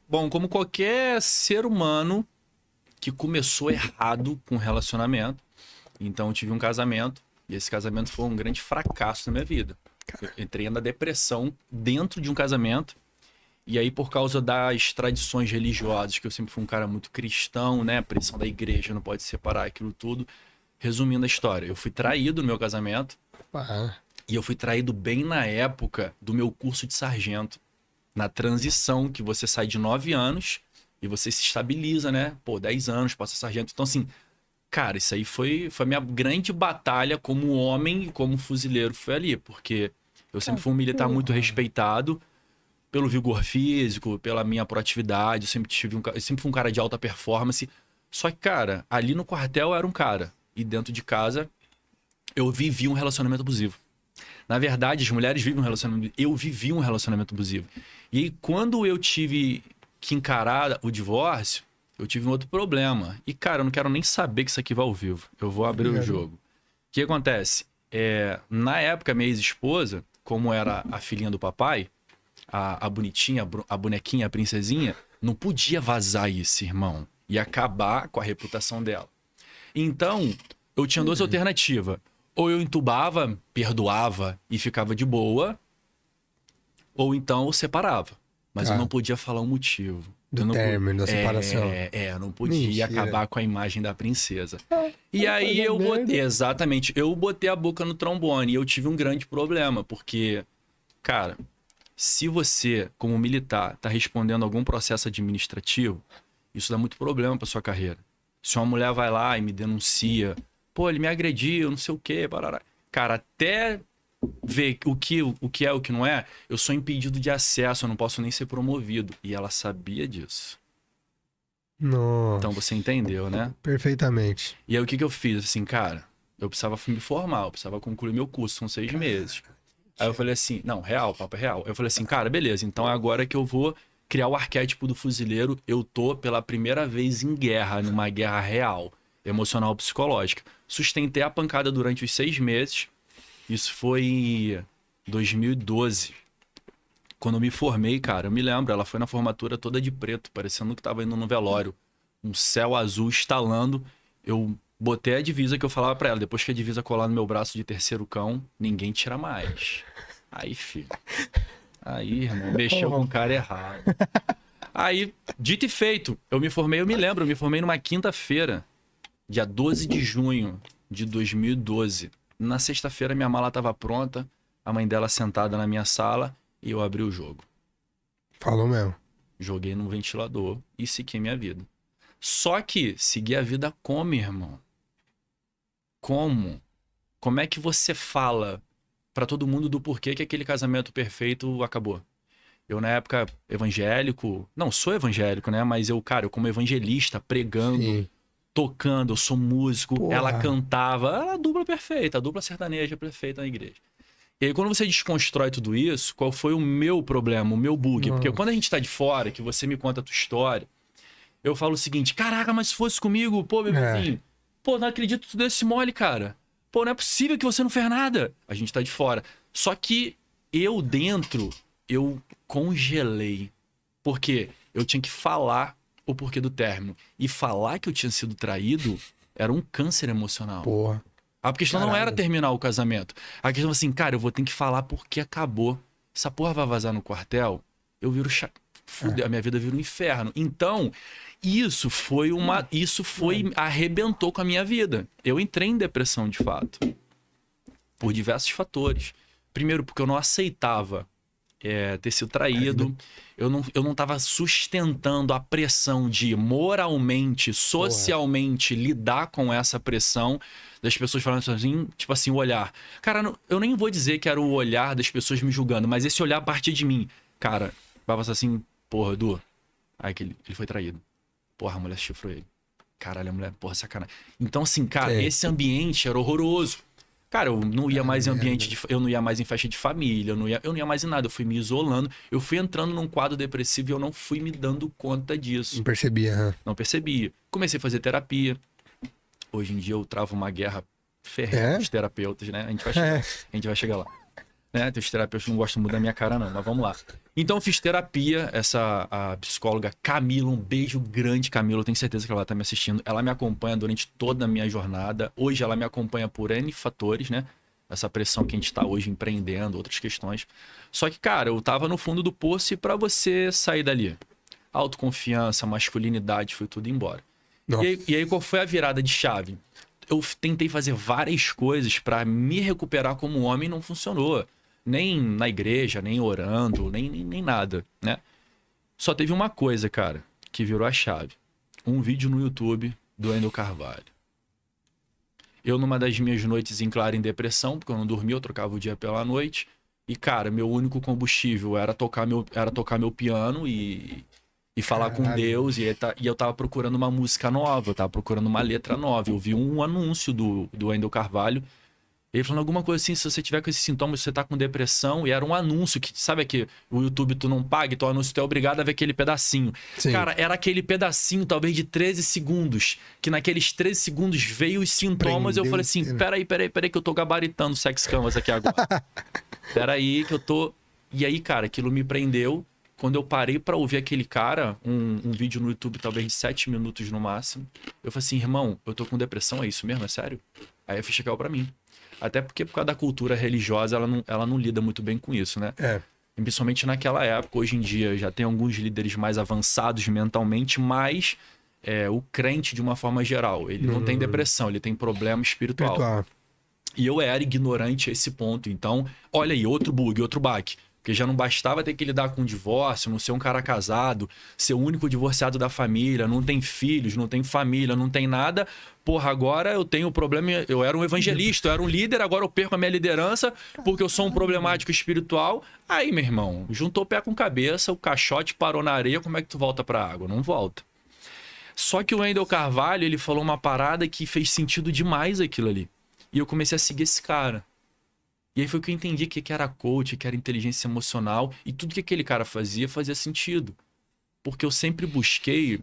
Bom, como qualquer ser humano que começou errado com um relacionamento, então eu tive um casamento e esse casamento foi um grande fracasso na minha vida. Eu entrei na depressão dentro de um casamento e aí por causa das tradições religiosas, que eu sempre fui um cara muito cristão, né? A pressão da igreja, não pode separar aquilo tudo. Resumindo a história, eu fui traído no meu casamento Ah, e eu fui traído bem na época do meu curso de sargento. Na transição que você sai de 9 anos e você se estabiliza, né? Pô, 10 anos, passa sargento. Então, assim, cara, isso aí foi a minha grande batalha como homem e como fuzileiro, foi ali, porque eu sempre fui um militar muito respeitado pelo vigor físico, pela minha proatividade, eu sempre fui um cara de alta performance. Só que, cara, ali no quartel eu era um cara e dentro de casa eu vivi um relacionamento abusivo. Na verdade, as mulheres vivem um relacionamento. Eu vivi um relacionamento abusivo. E aí, quando eu tive que encarar o divórcio, eu tive um outro problema. E, cara, eu não quero nem saber que isso aqui vai ao vivo. Eu vou abrir o jogo. O que acontece? Na época, minha ex-esposa, como era a filhinha do papai, a bonitinha, a bonequinha, a princesinha, não podia vazar isso, irmão. Ia acabar com a reputação dela. Então, eu tinha duas alternativas. Ou eu entubava, perdoava e ficava de boa, ou então eu separava. Mas eu não podia falar o motivo. do término, da separação. Eu não podia Mentira. acabar com a imagem da princesa. E aí eu botei, exatamente, eu botei a boca no trombone e eu tive um grande problema, porque, cara, se você, como militar, tá respondendo algum processo administrativo, isso dá muito problema pra sua carreira. Se uma mulher vai lá e me denuncia, pô, ele me agrediu, não sei o quê, parará. Cara, até ver o que é o que não é, eu sou impedido de acesso, eu não posso nem ser promovido. E ela sabia disso. Nossa, Então você entendeu, né? perfeitamente. E aí o que eu fiz? Assim, cara, eu precisava me formar, eu precisava concluir meu curso, são 6 meses. Aí eu falei assim, não, real, papo é real. Eu falei assim, cara, beleza, então é agora que eu vou criar o arquétipo do fuzileiro. Eu tô pela primeira vez em guerra, numa guerra real, emocional, psicológica. Sustentei a pancada durante os 6 meses. Isso foi em 2012. Quando eu me formei, cara, eu me lembro, ela foi na formatura toda de preto, parecendo que tava indo no velório. Um céu azul estalando. Eu botei a divisa que eu falava pra ela. Depois que a divisa colar no meu braço de terceiro cão, ninguém tira mais. Aí, filho. Aí, irmão, mexeu com o cara errado. Aí, dito e feito, eu me formei, eu me lembro, eu me formei numa quinta-feira, dia 12 de junho de 2012. Na sexta-feira, minha mala estava pronta, a mãe dela sentada na minha sala e eu abri o jogo. Falou mesmo. Joguei no ventilador e segui minha vida. Só que seguir a vida como, irmão? Como? Como é que você fala pra todo mundo do porquê que aquele casamento perfeito acabou? Eu, na época, evangélico... Não, sou evangélico, né? Mas eu, cara, eu como evangelista, pregando, Sim. tocando, eu sou músico, Porra. ela cantava, era a dupla perfeita, a dupla sertaneja perfeita na igreja. E aí, quando você desconstrói tudo isso, qual foi o meu problema, o meu bug? Porque quando a gente tá de fora, que você me conta a tua história, eu falo o seguinte, caraca, mas se fosse comigo, pô, bebezinho, pô, não acredito que tu deu esse mole, cara. Pô, não é possível que você não fez nada. A gente tá de fora. Só que eu dentro, eu congelei. Porque eu tinha que falar o porquê do término. E falar que eu tinha sido traído era um câncer emocional. Porra. A questão não era terminar o casamento. A questão assim, cara, eu vou ter que falar porque acabou. Essa porra vai vazar no quartel, eu viro Fudeu, a minha vida vira um inferno. Então, isso foi arrebentou com a minha vida. Eu entrei em depressão de fato. Por diversos fatores. Primeiro, porque eu não aceitava ter sido traído. Eu não tava sustentando a pressão de moralmente, socialmente lidar com essa pressão das pessoas falando assim, tipo assim, o olhar. Cara, eu nem vou dizer que era o olhar das pessoas me julgando, mas esse olhar a partir de mim. Cara, vai passar assim, porra, Edu. Aí que ele foi traído. Porra, a mulher chifrou ele. Caralho, a mulher, porra, sacanagem. Então, assim, cara, esse ambiente era horroroso. Cara, eu não ia mais em eu não ia mais em festa de família, eu não ia mais em nada, eu fui me isolando, eu fui entrando num quadro depressivo e eu não fui me dando conta disso. Não percebia, Não percebia. Comecei a fazer terapia. Hoje em dia eu travo uma guerra ferrenha com os terapeutas, né? A gente vai chegar lá. né? Tem os terapeutas que não gostam muito da minha cara, não, mas vamos lá. Então, eu fiz terapia, a psicóloga Camila, um beijo grande, Camila, eu tenho certeza que ela tá me assistindo. Ela me acompanha durante toda a minha jornada. Hoje ela me acompanha por N fatores, né? Essa pressão que a gente tá hoje empreendendo, outras questões. Só que, cara, eu tava no fundo do poço e pra você sair dali, autoconfiança, masculinidade, foi tudo embora. E aí, qual foi a virada de chave? Eu tentei fazer várias coisas pra me recuperar como homem e não funcionou. Nem na igreja, nem orando, nem nada, né? Só teve uma coisa, cara, que virou a chave. Um vídeo no YouTube do Wendel Carvalho. Eu, numa das minhas noites em claro em depressão, porque eu não dormia, eu trocava o dia pela noite. E, cara, meu único combustível era tocar meu piano e falar com Deus. E eu tava procurando uma música nova, eu tava procurando uma letra nova. Eu vi um anúncio do Wendel Carvalho. Ele falando alguma coisa assim, se você tiver com esses sintomas, você tá com depressão. E era um anúncio que, sabe que o YouTube tu não paga, então o anúncio tu é obrigado a ver aquele pedacinho. Sim. Cara, era aquele pedacinho, talvez de 13 segundos, que naqueles 13 segundos veio os sintomas. Prendeu Eu falei assim, peraí, que eu tô gabaritando o Sex Canvas aqui agora. Peraí, que eu tô... E aí, cara, aquilo me prendeu. Quando eu parei pra ouvir aquele cara, um vídeo no YouTube, talvez de 7 minutos no máximo, eu falei assim, irmão, eu tô com depressão, é isso mesmo? É sério? Aí a ficha caiu pra mim. Até porque, por causa da cultura religiosa, ela não lida muito bem com isso, né? E principalmente naquela época. Hoje em dia, já tem alguns líderes mais avançados mentalmente, mas o crente, de uma forma geral, ele não tem depressão, ele tem problema espiritual. E eu era ignorante a esse ponto. Então, olha aí, outro bug, outro baque. Porque já não bastava ter que lidar com divórcio, não ser um cara casado, ser o único divorciado da família, não tem filhos, não tem família, não tem nada. Porra, agora eu tenho problema, eu era um evangelista, eu era um líder, agora eu perco a minha liderança porque eu sou um problemático espiritual. Aí, meu irmão, juntou pé com cabeça, o caixote parou na areia, como é que tu volta pra água? Não volta. Só que o Wendel Carvalho, ele falou uma parada que fez sentido demais aquilo ali. E eu comecei a seguir esse cara. E aí foi que eu entendi o que era coach, que era inteligência emocional. E tudo que aquele cara fazia sentido. Porque eu sempre busquei,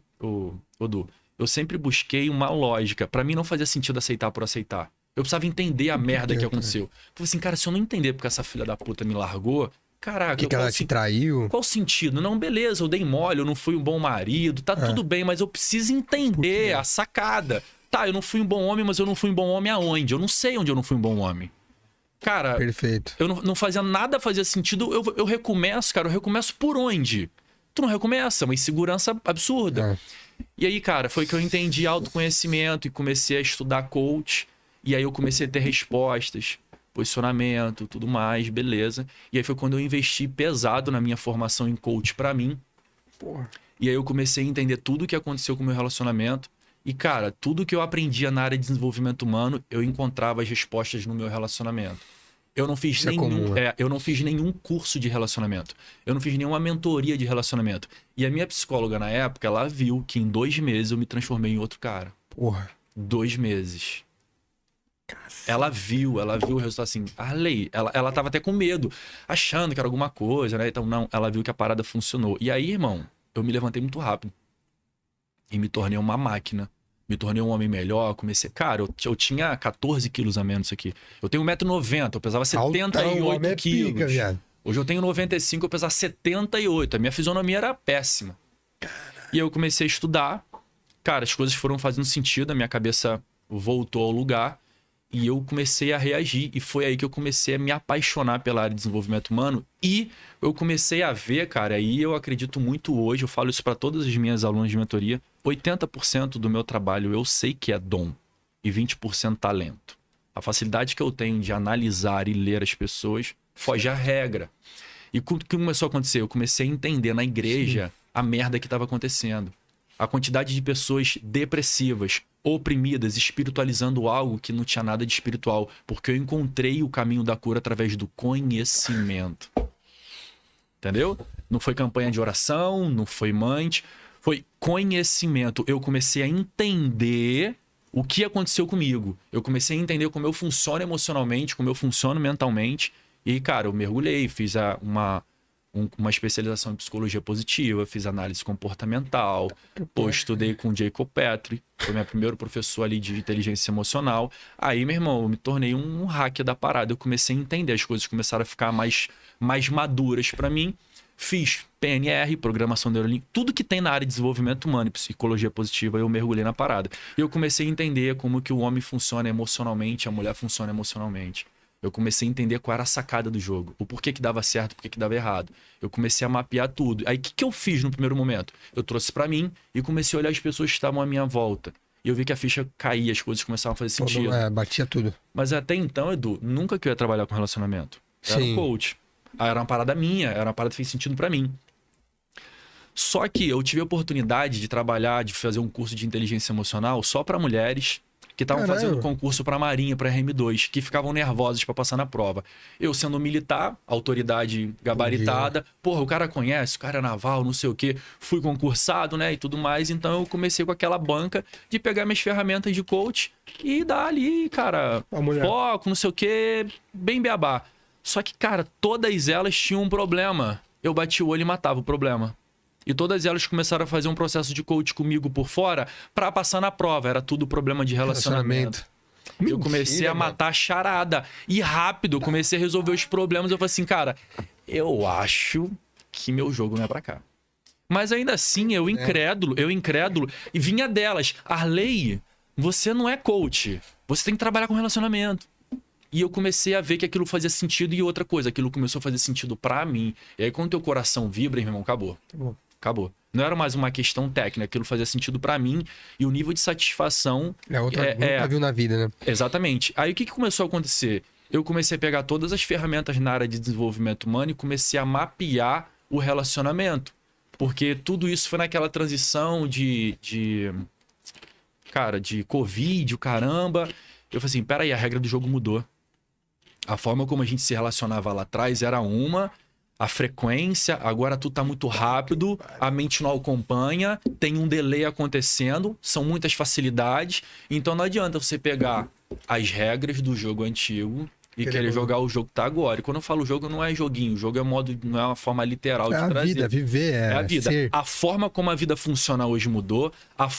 Odu, eu sempre busquei uma lógica. Pra mim não fazia sentido aceitar por aceitar. Eu precisava entender a merda que aconteceu. Eu falei assim, cara, se eu não entender porque essa filha da puta me largou, caraca... Que ela te traiu? Qual o sentido? Não, beleza, eu dei mole, eu não fui um bom marido, tá tudo bem, mas eu preciso entender a sacada. Tá, eu não fui um bom homem, mas eu não fui um bom homem aonde? Eu não sei onde eu não fui um bom homem. Cara, perfeito. Eu não fazia nada, fazia sentido. Eu recomeço, cara, eu recomeço por onde? Tu não recomeça, uma insegurança absurda. E aí, cara, foi que eu entendi autoconhecimento e comecei a estudar coach. E aí eu comecei a ter respostas, posicionamento, tudo mais, beleza. E aí foi quando eu investi pesado na minha formação em coach pra mim. Porra. E aí eu comecei a entender tudo o que aconteceu com o meu relacionamento. E, cara, tudo que eu aprendia na área de desenvolvimento humano, eu encontrava as respostas no meu relacionamento. Eu não fiz eu não fiz nenhum curso de relacionamento. Eu não fiz nenhuma mentoria de relacionamento. E a minha psicóloga, na época, ela viu que em 2 meses eu me transformei em outro cara. Porra. 2 meses. Ela viu o resultado assim. Ela tava até com medo, achando que era alguma coisa, né? Então, não, ela viu que a parada funcionou. E aí, irmão, eu me levantei muito rápido. E me tornei uma máquina. Me tornei um homem melhor, comecei... Cara, eu tinha 14 quilos a menos aqui. Eu tenho 1,90 m, eu pesava 78 quilos. Pica, viado. Hoje eu tenho 95, eu pesava 78. A minha fisionomia era péssima. E eu comecei a estudar. Cara, as coisas foram fazendo sentido, a minha cabeça voltou ao lugar. E eu comecei a reagir. E foi aí que eu comecei a me apaixonar pela área de desenvolvimento humano. E eu comecei a ver, cara, e eu acredito muito hoje, eu falo isso para todas as minhas alunas de mentoria, 80% do meu trabalho eu sei que é dom e 20% talento. A facilidade que eu tenho de analisar e ler as pessoas foge à regra. E o que começou a acontecer? Eu comecei a entender na igreja a merda que estava acontecendo. A quantidade de pessoas depressivas, oprimidas, espiritualizando algo que não tinha nada de espiritual. Porque eu encontrei o caminho da cura através do conhecimento. Entendeu? Não foi campanha de oração, não foi mante, foi conhecimento. Eu comecei a entender o que aconteceu comigo. Eu comecei a entender como eu funciono emocionalmente, como eu funciono mentalmente. E, cara, eu mergulhei, fiz uma especialização em psicologia positiva, fiz análise comportamental, pô, estudei com o Jacob Petrie, foi meu primeiro professor ali de inteligência emocional. Aí, meu irmão, eu me tornei um hacker da parada. Eu comecei a entender, as coisas começaram a ficar mais maduras para mim. Fiz PNR, programação neurolinguística, tudo que tem na área de desenvolvimento humano e psicologia positiva, eu mergulhei na parada. E eu comecei a entender como que o homem funciona emocionalmente, a mulher funciona emocionalmente. Eu comecei a entender qual era a sacada do jogo, o porquê que dava certo, o porquê que dava errado. Eu comecei a mapear tudo. Aí, o que eu fiz no primeiro momento? Eu trouxe pra mim e comecei a olhar as pessoas que estavam à minha volta. E eu vi que a ficha caía, as coisas começavam a fazer sentido. Batia tudo. Mas até então, Edu, nunca que eu ia trabalhar com relacionamento. Eu era um coach. Era uma parada minha, era uma parada que fez sentido pra mim. Só que eu tive a oportunidade de trabalhar, de fazer um curso de inteligência emocional só pra mulheres que estavam fazendo concurso pra Marinha, pra RM2, que ficavam nervosas pra passar na prova. Eu sendo militar, autoridade gabaritada, porra, o cara conhece, o cara é naval, não sei o quê, fui concursado, né, e tudo mais, então eu comecei com aquela banca de pegar minhas ferramentas de coach e dar ali, cara, foco, não sei o quê, bem beabá. Só que, cara, todas elas tinham um problema. Eu bati o olho e matava o problema. E todas elas começaram a fazer um processo de coach comigo por fora pra passar na prova. Era tudo problema de relacionamento. Eu comecei a matar a charada. E rápido, eu comecei a resolver os problemas. Eu falei assim, cara, eu acho que meu jogo não é pra cá. Mas ainda assim, eu incrédulo, e vinha delas. Arley, você não é coach. Você tem que trabalhar com relacionamento. E eu comecei a ver que aquilo fazia sentido. E outra coisa, aquilo começou a fazer sentido pra mim. E aí, quando teu coração vibra, irmão, acabou. Acabou. Não era mais uma questão técnica, aquilo fazia sentido pra mim. E o nível de satisfação... Nunca viu na vida, né? Exatamente. Aí, o que começou a acontecer? Eu comecei a pegar todas as ferramentas na área de desenvolvimento humano e comecei a mapear o relacionamento. Porque tudo isso foi naquela transição de Covid, o caramba. Eu falei assim, peraí, a regra do jogo mudou. A forma como a gente se relacionava lá atrás era a frequência, agora tudo tá muito rápido, a mente não acompanha, tem um delay acontecendo, são muitas facilidades, então não adianta você pegar as regras do jogo antigo e querer jogar o jogo que tá agora. E quando eu falo jogo, não é joguinho, o jogo não é uma forma literal de trazer. É a vida, viver, é a vida. Ser. A forma como a vida funciona hoje mudou,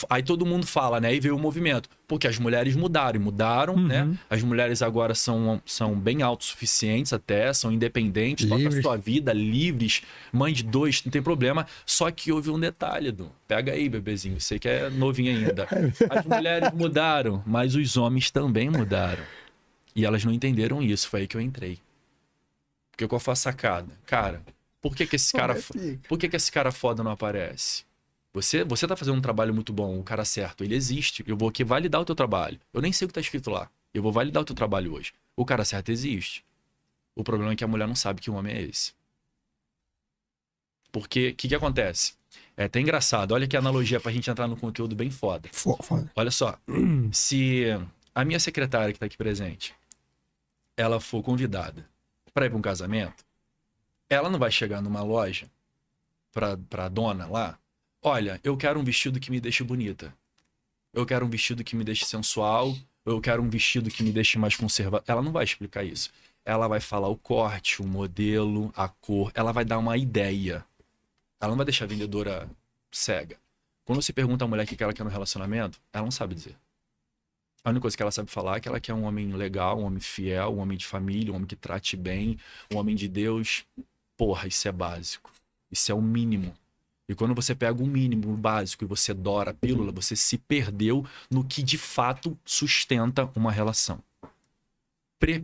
aí todo mundo fala, né? Aí veio o movimento. Porque as mulheres mudaram, né? As mulheres agora são bem autossuficientes até, são independentes, tocam a sua vida, livres, mãe de 2, não tem problema. Só que houve um detalhe, Edu. Pega aí, bebezinho, sei que é novinho ainda. As mulheres mudaram, mas os homens também mudaram. E elas não entenderam isso, foi aí que eu entrei. Porque qual foi a sacada? Cara, por que esse cara foda não aparece? Você tá fazendo um trabalho muito bom, o cara certo, ele existe. Eu vou aqui validar o teu trabalho. Eu nem sei o que tá escrito lá. Eu vou validar o teu trabalho hoje. O cara certo existe. O problema é que a mulher não sabe que o homem é esse. Porque, o que acontece? É até engraçado. Olha que analogia pra gente entrar no conteúdo bem foda. Foda. Olha só. Se a minha secretária que tá aqui presente, ela for convidada pra ir pra um casamento, ela não vai chegar numa loja pra dona lá, olha, eu quero um vestido que me deixe bonita. Eu quero um vestido que me deixe sensual. Eu quero um vestido que me deixe mais conservador. Ela não vai explicar isso. Ela vai falar o corte, o modelo, a cor. Ela vai dar uma ideia. Ela não vai deixar a vendedora cega. Quando você pergunta à mulher o que ela quer no relacionamento, ela não sabe dizer. A única coisa que ela sabe falar é que ela quer um homem legal, um homem fiel, um homem de família, um homem que trate bem, um homem de Deus. Porra, isso é básico. Isso é o mínimo. E quando você pega o mínimo, o básico, e você dora a pílula, você se perdeu no que de fato sustenta uma relação.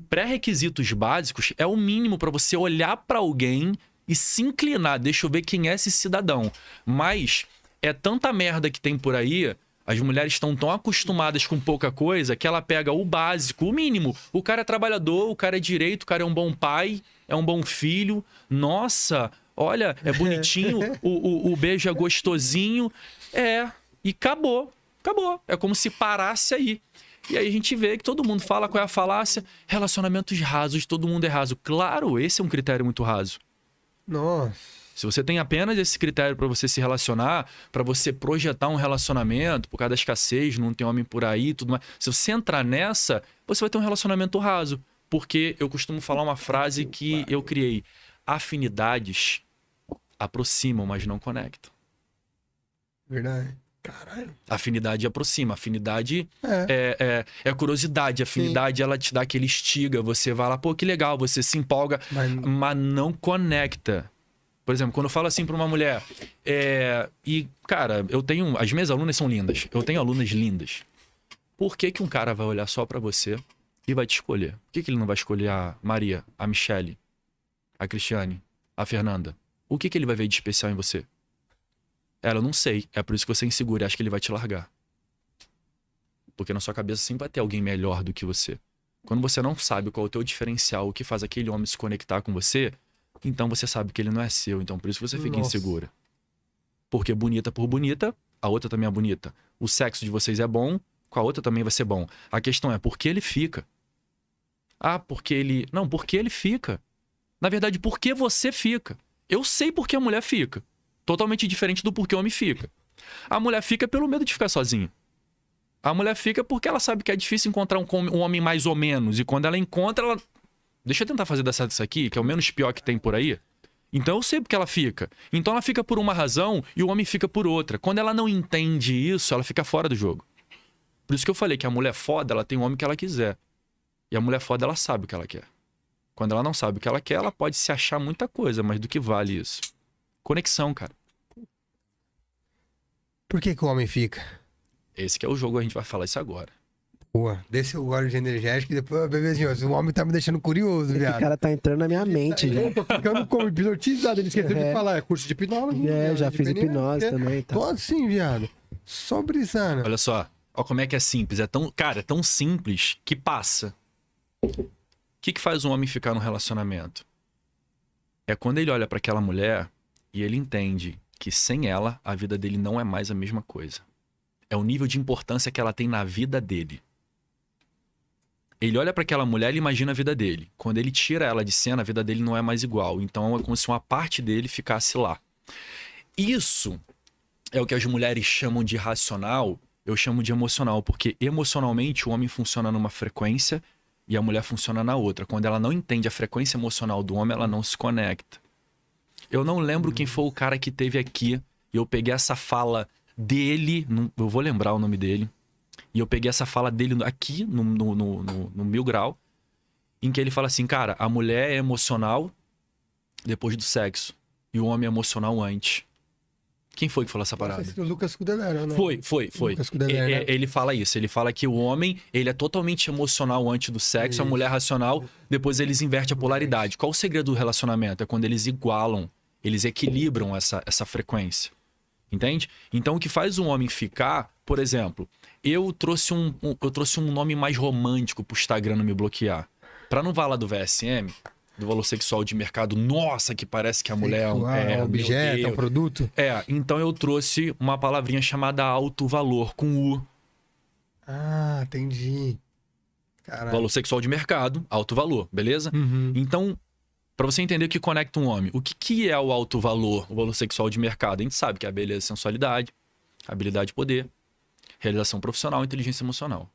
Pré-requisitos básicos é o mínimo para você olhar para alguém e se inclinar. Deixa eu ver quem é esse cidadão. Mas é tanta merda que tem por aí, as mulheres estão tão acostumadas com pouca coisa que ela pega o básico, o mínimo. O cara é trabalhador, o cara é direito, o cara é um bom pai, é um bom filho. Nossa, olha, é bonitinho, o beijo é gostosinho. E acabou. Acabou. É como se parasse aí. E aí a gente vê que todo mundo fala qual é a falácia. Relacionamentos rasos, todo mundo é raso. Claro, esse é um critério muito raso. Nossa. Se você tem apenas esse critério para você se relacionar, para você projetar um relacionamento, por causa da escassez, não tem homem por aí, tudo mais. Se você entrar nessa, você vai ter um relacionamento raso. Porque eu costumo falar uma frase que eu criei. Afinidades aproximam, mas não conectam. Verdade. Caralho. Afinidade aproxima. Afinidade é curiosidade. Afinidade, ela te dá aquele instiga. Você vai lá, pô, que legal. Você se empolga, mas não conecta. Por exemplo, quando eu falo assim pra uma mulher... E, cara, as minhas alunas são lindas. Eu tenho alunas lindas. Por que um cara vai olhar só pra você e vai te escolher? Por que ele não vai escolher a Maria, a Michele, a Cristiane, a Fernanda? O que ele vai ver de especial em você? Ela, eu não sei. É por isso que você é insegura e acha que ele vai te largar. Porque na sua cabeça sempre vai ter alguém melhor do que você. Quando você não sabe qual é o teu diferencial, o que faz aquele homem se conectar com você, então você sabe que ele não é seu. Então por isso que você fica insegura. Porque bonita por bonita, a outra também é bonita. O sexo de vocês é bom, com a outra também vai ser bom. A questão é por que ele fica? Ah, porque ele... Não, porque ele fica. Na verdade, por que você fica? Eu sei por que a mulher fica. Totalmente diferente do porquê o homem fica. A mulher fica pelo medo de ficar sozinha. A mulher fica porque ela sabe que é difícil encontrar um homem mais ou menos. E quando ela encontra, ela... Deixa eu tentar fazer dar certo isso aqui, que é o menos pior que tem por aí. Então eu sei porque ela fica. Então ela fica por uma razão e o homem fica por outra. Quando ela não entende isso, ela fica fora do jogo. Por isso que eu falei que a mulher foda, ela tem o homem que ela quiser. E a mulher foda, ela sabe o que ela quer. Quando ela não sabe o que ela quer, ela pode se achar muita coisa, mas do que vale isso? Conexão, cara. Por que o homem fica? Esse que é o jogo, a gente vai falar isso agora. Pô, desse eu gosto de energético e depois, bebezinho, o homem tá me deixando curioso, viado. O cara tá entrando na minha mente já. Eu tô ficando como hipnotizado, ele esqueceu de falar, é curso de hipnose. Já fiz hipnose também. Tá. Tô assim, viado. Só brisando. Olha só, ó como é que é simples. Cara, é tão simples que passa. O que faz um homem ficar num relacionamento? É quando ele olha pra aquela mulher e ele entende que sem ela, a vida dele não é mais a mesma coisa. É o nível de importância que ela tem na vida dele. Ele olha pra aquela mulher e imagina a vida dele. Quando ele tira ela de cena, a vida dele não é mais igual. Então é como se uma parte dele ficasse lá. Isso é o que as mulheres chamam de racional, eu chamo de emocional. Porque emocionalmente o homem funciona numa frequência e a mulher funciona na outra. Quando ela não entende a frequência emocional do homem, ela não se conecta. Eu não lembro quem foi o cara que teve aqui. E eu peguei essa fala dele, eu vou lembrar o nome dele. E eu peguei essa fala dele aqui no 1000 Grau, em que ele fala assim, cara, a mulher é emocional depois do sexo e o homem é emocional antes. Quem foi que falou essa parada? O Lucas Kudelera, né? Foi. Lucas Kudelera. Ele fala isso, ele fala que o homem, ele é totalmente emocional antes do sexo, Isso. A mulher racional, depois eles invertem a polaridade. Qual o segredo do relacionamento? É quando eles igualam, eles equilibram essa frequência. Entende? Então o que faz um homem ficar, por exemplo, eu trouxe um nome mais romântico pro Instagram não me bloquear. Pra não falar do VSM, do valor sexual de mercado, nossa, que parece que a mulher é um objeto, é um produto. Então eu trouxe uma palavrinha chamada alto valor, com U. Ah, entendi. Caralho. Valor sexual de mercado, alto valor, beleza? Uhum. Então, pra você entender o que conecta um homem, o que é o alto valor, o valor sexual de mercado? A gente sabe que é a beleza e sensualidade, habilidade e poder, realização profissional, inteligência emocional.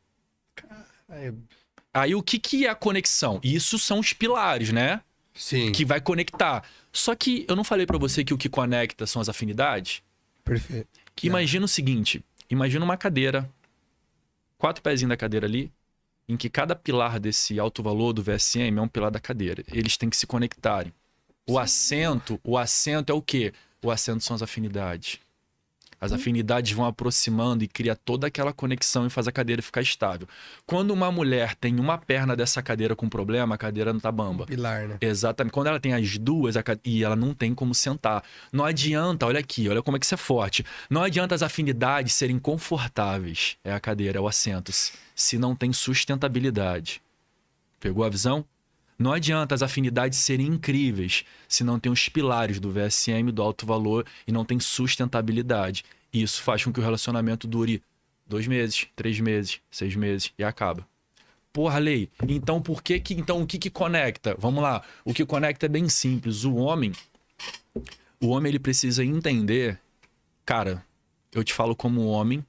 Aí o que é a conexão? Isso são os pilares, né? Sim. Que vai conectar. Só que eu não falei pra você que o que conecta são as afinidades? Perfeito. Imagina o seguinte, imagina uma cadeira, 4 pezinhos da cadeira ali, em que cada pilar desse alto valor do VSM é um pilar da cadeira. Eles têm que se conectarem. O assento é o quê? O assento são as afinidades. As afinidades vão aproximando e cria toda aquela conexão e faz a cadeira ficar estável. Quando uma mulher tem uma perna dessa cadeira com problema, a cadeira não tá bamba. Pilar, né? Exatamente. Quando ela tem as duas e ela não tem como sentar. Não adianta, olha aqui, olha como é que isso é forte. Não adianta as afinidades serem confortáveis. É a cadeira, é o assento. Se não tem sustentabilidade. Pegou a visão? Não adianta as afinidades serem incríveis se não tem os pilares do VSM, do alto valor e não tem sustentabilidade. Isso faz com que o relacionamento dure 2 meses, 3 meses, 6 meses e acaba. Porra, Lei, então o que conecta? Vamos lá, o que conecta é bem simples. O homem ele precisa entender, cara, eu te falo como homem,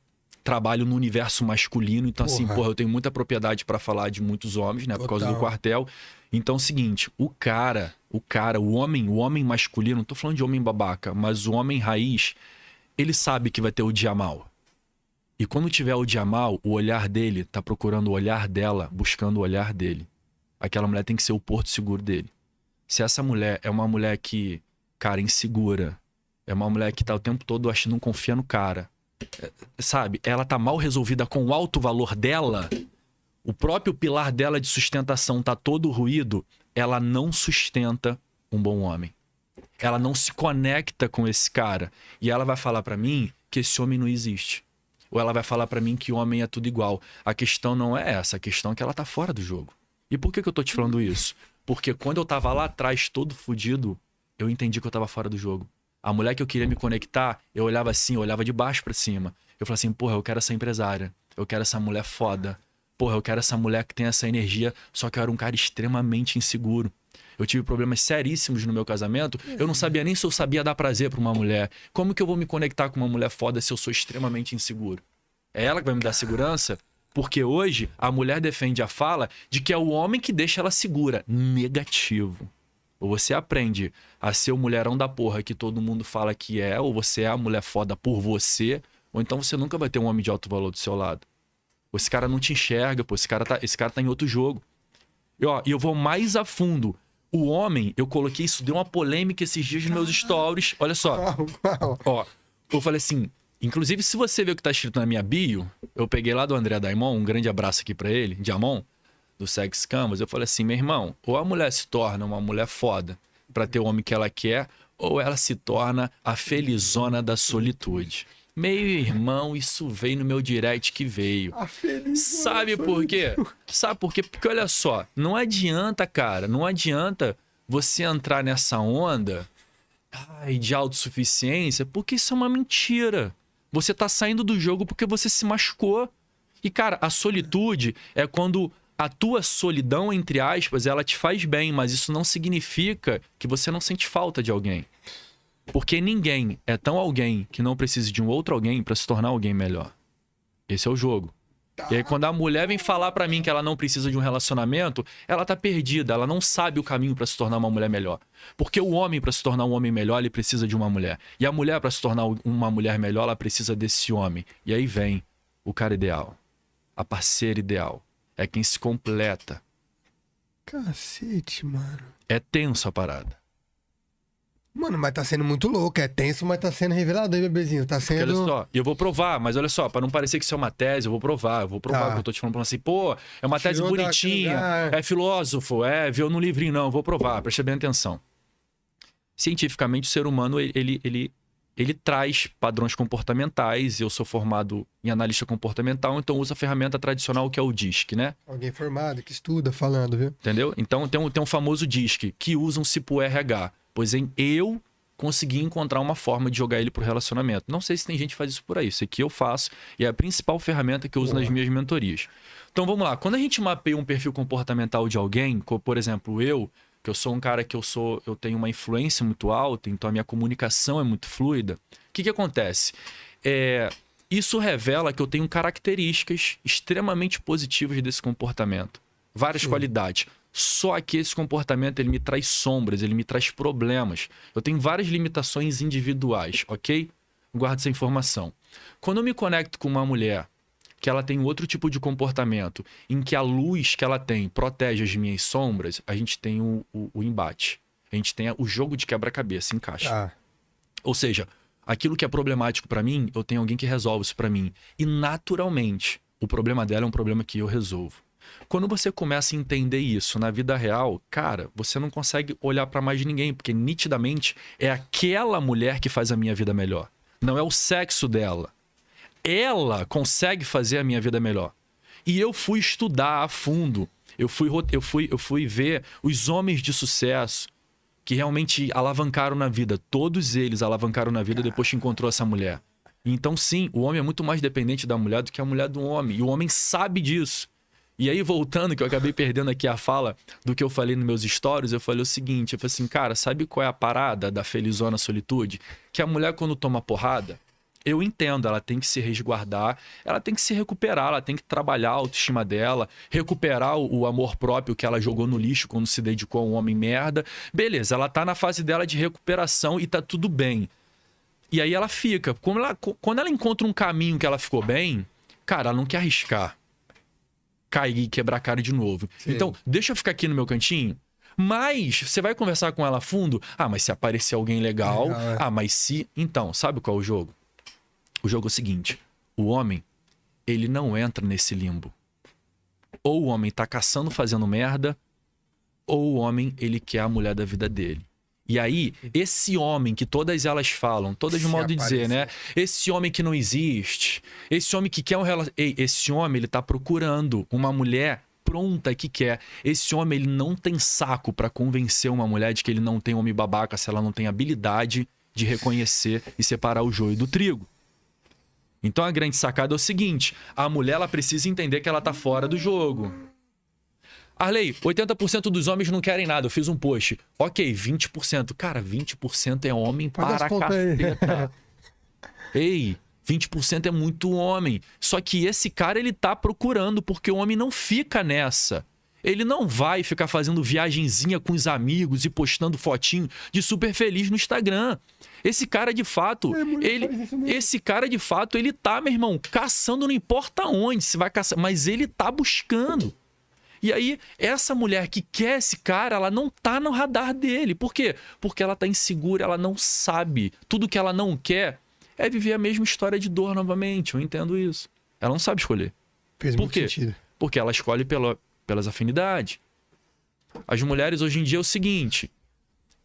trabalho no universo masculino, então assim, Porra. porra, eu tenho muita propriedade pra falar de muitos homens, né, por causa do Total. quartel. Então é o seguinte, o homem masculino, não tô falando de homem babaca, mas o homem raiz, ele sabe que vai ter o dia mal. E quando tiver o dia mal, o olhar dele tá procurando o olhar dela, buscando o olhar dele. Aquela mulher tem que ser o porto seguro dele. Se essa mulher é uma mulher que, cara, insegura, é uma mulher que tá o tempo todo achando, não confia no cara, sabe? Ela tá mal resolvida com o alto valor dela, o próprio pilar dela de sustentação tá todo ruído, ela não sustenta um bom homem. Ela não se conecta com esse cara. E ela vai falar pra mim que esse homem não existe. Ou ela vai falar pra mim que o homem é tudo igual. A questão não é essa, a questão é que ela tá fora do jogo. E por que eu tô te falando isso? Porque quando eu tava lá atrás, todo fudido, eu entendi que eu tava fora do jogo. A mulher que eu queria me conectar, eu olhava assim, eu olhava de baixo pra cima. Eu falava assim, porra, eu quero essa empresária. Eu quero essa mulher foda. Porra, eu quero essa mulher que tem essa energia. Só que eu era um cara extremamente inseguro. Eu tive problemas seríssimos no meu casamento. Eu não sabia nem se eu sabia dar prazer pra uma mulher. Como que eu vou me conectar com uma mulher foda se eu sou extremamente inseguro? É ela que vai me dar segurança? Porque hoje a mulher defende a fala de que é o homem que deixa ela segura. Negativo. Ou você aprende a ser o mulherão da porra que todo mundo fala que é, ou você é a mulher foda por você, ou então você nunca vai ter um homem de alto valor do seu lado. Esse cara não te enxerga, pô, esse cara tá em outro jogo. E eu vou mais a fundo. O homem, eu coloquei isso, deu uma polêmica esses dias nos meus stories. Olha só. Ó, eu falei assim, inclusive se você ver o que tá escrito na minha bio, eu peguei lá do André Daimon, um grande abraço aqui pra ele, Diamon, do Sex Canvas, eu falei assim, meu irmão, ou a mulher se torna uma mulher foda pra ter o homem que ela quer, ou ela se torna a felizona da solitude. Meu irmão, isso veio no meu direct que veio. Sabe por quê? Sabe por quê? Porque olha só, não adianta, cara, não adianta você entrar nessa onda de autossuficiência, porque isso é uma mentira. Você tá saindo do jogo porque você se machucou. E, cara, a solitude é quando a tua solidão, entre aspas, ela te faz bem, mas isso não significa que você não sente falta de alguém. Porque ninguém é tão alguém que não precise de um outro alguém pra se tornar alguém melhor. Esse é o jogo. E aí quando a mulher vem falar pra mim que ela não precisa de um relacionamento, ela tá perdida, ela não sabe o caminho pra se tornar uma mulher melhor. Porque o homem, pra se tornar um homem melhor, ele precisa de uma mulher. E a mulher, pra se tornar uma mulher melhor, ela precisa desse homem. E aí vem o cara ideal, a parceira ideal. É quem se completa. Cacete, mano. É tenso a parada. Mano, mas tá sendo muito louco. É tenso, mas tá sendo revelador, hein, bebezinho? Tá Porque sendo... olha só, e eu vou provar, mas olha só, pra não parecer que isso é uma tese, eu vou provar. Tá. Que eu tô te falando pra você, assim, pô, é uma tese Tirou bonitinha, daquele lugar. é filósofo, viu no livrinho, não, eu vou provar, preste bem atenção. Cientificamente, o ser humano, ele traz padrões comportamentais, eu sou formado em analista comportamental, então uso a ferramenta tradicional que é o DISC, né? Alguém formado que estuda falando, viu? Entendeu? Então tem um famoso DISC, que usam-se pro RH. Pois eu consegui encontrar uma forma de jogar ele pro relacionamento. Não sei se tem gente que faz isso por aí. Isso aqui eu faço e é a principal ferramenta que eu uso nas minhas mentorias. Então vamos lá. Quando a gente mapeia um perfil comportamental de alguém, como por exemplo que eu sou um cara eu tenho uma influência muito alta, então a minha comunicação é muito fluida. O que acontece? Isso revela que eu tenho características extremamente positivas desse comportamento. Várias qualidades. Só que esse comportamento ele me traz sombras, ele me traz problemas. Eu tenho várias limitações individuais, ok? Guarda essa informação. Quando eu me conecto com uma mulher que ela tem outro tipo de comportamento, em que a luz que ela tem protege as minhas sombras, a gente tem o embate. A gente tem o jogo de quebra-cabeça, encaixa. Ah, Ou seja, aquilo que é problemático pra mim, eu tenho alguém que resolve isso pra mim. E naturalmente, o problema dela é um problema que eu resolvo. Quando você começa a entender isso na vida real, cara, você não consegue olhar pra mais ninguém, porque nitidamente é aquela mulher que faz a minha vida melhor. Não é o sexo dela. Ela consegue fazer a minha vida melhor. E eu fui estudar a fundo. Eu fui ver os homens de sucesso que realmente alavancaram na vida. Todos eles alavancaram na vida depois que encontrou essa mulher. Então, sim, o homem é muito mais dependente da mulher do que a mulher do homem. E o homem sabe disso. E aí, voltando, que eu acabei perdendo aqui a fala do que eu falei nos meus stories, eu falei o seguinte, eu falei assim, cara, sabe qual é a parada da felizona solitude? Que a mulher, quando toma porrada, Eu entendo, ela tem que se resguardar, ela tem que se recuperar, ela tem que trabalhar a autoestima dela, recuperar o amor próprio que ela jogou no lixo quando se dedicou a um homem merda. Beleza, ela tá na fase dela de recuperação e tá tudo bem. E aí ela fica. Quando ela encontra um caminho que ela ficou bem, cara, ela não quer arriscar cair e quebrar a cara de novo. Sim. Então, deixa eu ficar aqui no meu cantinho. Mas você vai conversar com ela a fundo? Ah, mas se aparecer alguém legal... Legal, é. Ah, mas se... Então, sabe qual é o jogo? O jogo é o seguinte. O homem, ele não entra nesse limbo. Ou o homem tá caçando fazendo merda, ou o homem, ele quer a mulher da vida dele. E aí, esse homem que todas elas falam, todas de Se modo de dizer, né? aparecer. Esse homem que não existe, esse homem que quer um relacionamento... Ei, esse homem, ele tá procurando uma mulher pronta que quer. Esse homem, ele não tem saco pra convencer uma mulher de que ele não tem homem babaca se ela não tem habilidade de reconhecer e separar o joio do trigo. Então a grande sacada é o seguinte, a mulher, ela precisa entender que ela tá fora do jogo. Arley, 80% dos homens não querem nada. Eu fiz um post. Ok, 20%. Cara, 20% é homem Faz as para contas aí. caceta. Ei, 20% é muito homem. Só que esse cara, ele tá procurando, porque o homem não fica nessa. Ele não vai ficar fazendo viagenzinha com os amigos e postando fotinho de super feliz no Instagram. Esse cara, de fato, esse cara, de fato, ele tá, meu irmão, caçando não importa onde, se vai caçar, mas ele tá buscando. E aí, essa mulher que quer esse cara, ela não tá no radar dele. Por quê? Porque ela tá insegura, ela não sabe. Tudo que ela não quer é viver a mesma história de dor novamente. Eu entendo isso. Ela não sabe escolher. Fez Por muito quê? sentido. Porque ela escolhe pelas afinidades. As mulheres hoje em dia é o seguinte,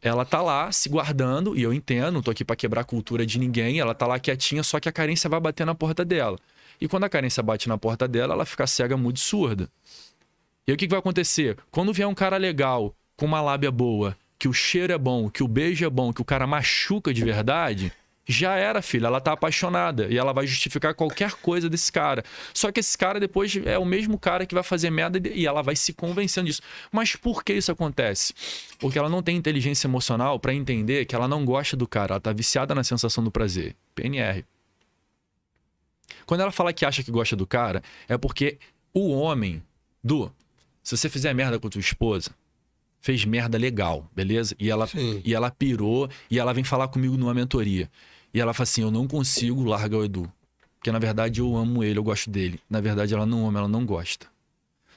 ela tá lá se guardando, e eu entendo, não tô aqui pra quebrar a cultura de ninguém, ela tá lá quietinha, só que a carência vai bater na porta dela. E quando a carência bate na porta dela, ela fica cega, muda e surda. E aí o que vai acontecer? Quando vier um cara legal, com uma lábia boa, que o cheiro é bom, que o beijo é bom, que o cara machuca de verdade, já era, filha. Ela tá apaixonada e ela vai justificar qualquer coisa desse cara. Só que esse cara depois é o mesmo cara que vai fazer merda e ela vai se convencendo disso. Mas por que isso acontece? Porque ela não tem inteligência emocional pra entender que ela não gosta do cara. Ela tá viciada na sensação do prazer. PNR. Quando ela fala que acha que gosta do cara, é porque o homem... Se você fizer merda com tua esposa, fez merda legal, beleza? E ela pirou e ela vem falar comigo numa mentoria. E ela fala assim, eu não consigo largar o Edu. Porque na verdade eu amo ele, eu gosto dele. Na verdade ela não ama, ela não gosta.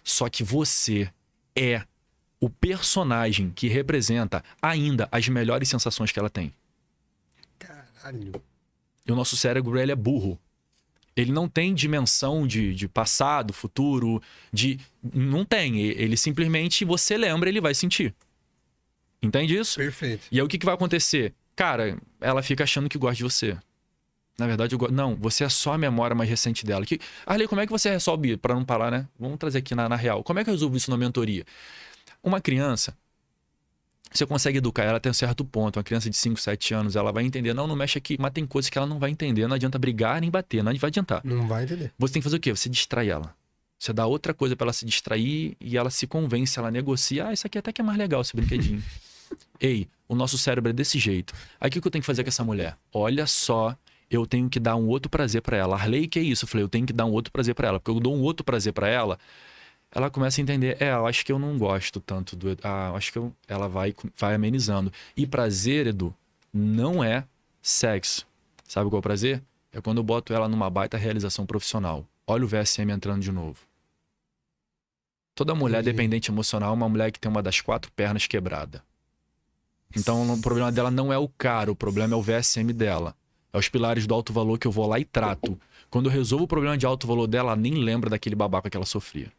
Só que você é o personagem que representa ainda as melhores sensações que ela tem. Caralho. E o nosso cérebro, ele é burro. Ele não tem dimensão de passado, futuro, não tem. Ele simplesmente, você lembra, ele vai sentir. Entende isso? Perfeito. E aí o que vai acontecer? Cara, ela fica achando que gosta de você. Na verdade, não, você é só a memória mais recente dela. Arley, como é que você resolve, para não parar, né? Vamos trazer aqui na real. Como é que eu resolvo isso na mentoria? Uma criança, você consegue educar ela até um certo ponto. Uma criança de 5, 7 anos, ela vai entender. Não mexe aqui. Mas tem coisas que ela não vai entender. Não adianta brigar nem bater. Não vai adiantar. Não vai entender. Você tem que fazer o quê? Você distrai ela. Você dá outra coisa pra ela se distrair e ela se convence, ela negocia. Ah, isso aqui até que é mais legal, esse brinquedinho. Ei, o nosso cérebro é desse jeito. Aí o que eu tenho que fazer com essa mulher? Olha só, eu tenho que dar um outro prazer pra ela. Arley, que é isso? Eu falei, eu tenho que dar um outro prazer pra ela. Porque eu dou um outro prazer pra ela, ela começa a entender, eu acho que eu não gosto tanto do... acho que ela vai amenizando. E prazer, Edu, não é sexo. Sabe qual é o prazer? É quando eu boto ela numa baita realização profissional. Olha o VSM entrando de novo. Toda mulher dependente emocional é uma mulher que tem uma das 4 pernas quebrada. Então o problema dela não é o cara, o problema é o VSM dela. É os pilares do alto valor que eu vou lá e trato. Quando eu resolvo o problema de alto valor dela, ela nem lembra daquele babaca que ela sofria.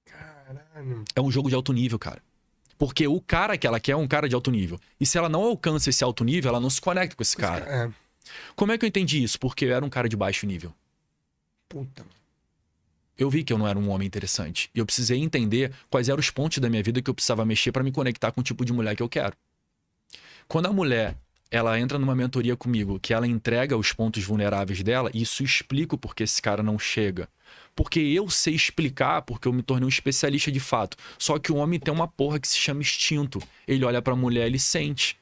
Caralho. É um jogo de alto nível, cara. Porque o cara que ela quer é um cara de alto nível. E se ela não alcança esse alto nível, ela não se conecta com esse cara. É. Como é que eu entendi isso? Porque eu era um cara de baixo nível. Puta. Eu vi que eu não era um homem interessante. E eu precisei entender quais eram os pontos da minha vida que eu precisava mexer pra me conectar com o tipo de mulher que eu quero. Quando a mulher, ela entra numa mentoria comigo, que ela entrega os pontos vulneráveis dela, isso explica o porquê esse cara não chega. Porque eu sei explicar, porque eu me tornei um especialista de fato. Só que o homem tem uma porra que se chama instinto. Ele olha pra mulher, ele sente.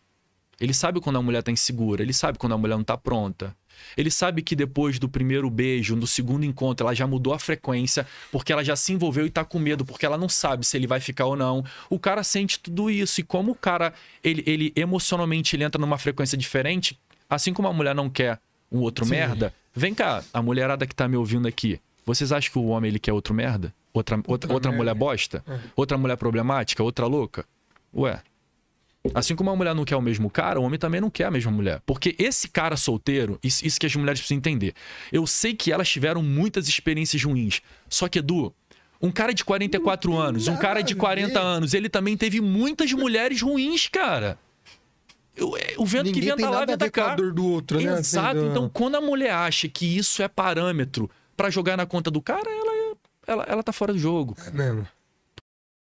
Ele sabe quando a mulher tá insegura, ele sabe quando a mulher não tá pronta. Ele sabe que depois do primeiro beijo, do segundo encontro, ela já mudou a frequência, porque ela já se envolveu e tá com medo, porque ela não sabe se ele vai ficar ou não. O cara sente tudo isso. E como o cara, ele emocionalmente ele entra numa frequência diferente, assim como a mulher não quer um outro merda, vem cá, a mulherada que tá me ouvindo aqui, vocês acham que o homem ele quer outro merda? Outra mulher bosta? Outra mulher problemática? Outra louca? Ué. Assim como a mulher não quer o mesmo cara, o homem também não quer a mesma mulher. Porque esse cara solteiro, isso que as mulheres precisam entender. Eu sei que elas tiveram muitas experiências ruins. Só que, Edu, um cara de 44 anos, um cara de 40 anos, ele também teve muitas mulheres ruins, cara. O vento que venta lá, venta cá. A dor do outro, né? Exato. Então, quando a mulher acha que isso é parâmetro pra jogar na conta do cara, ela tá fora do jogo. É mesmo.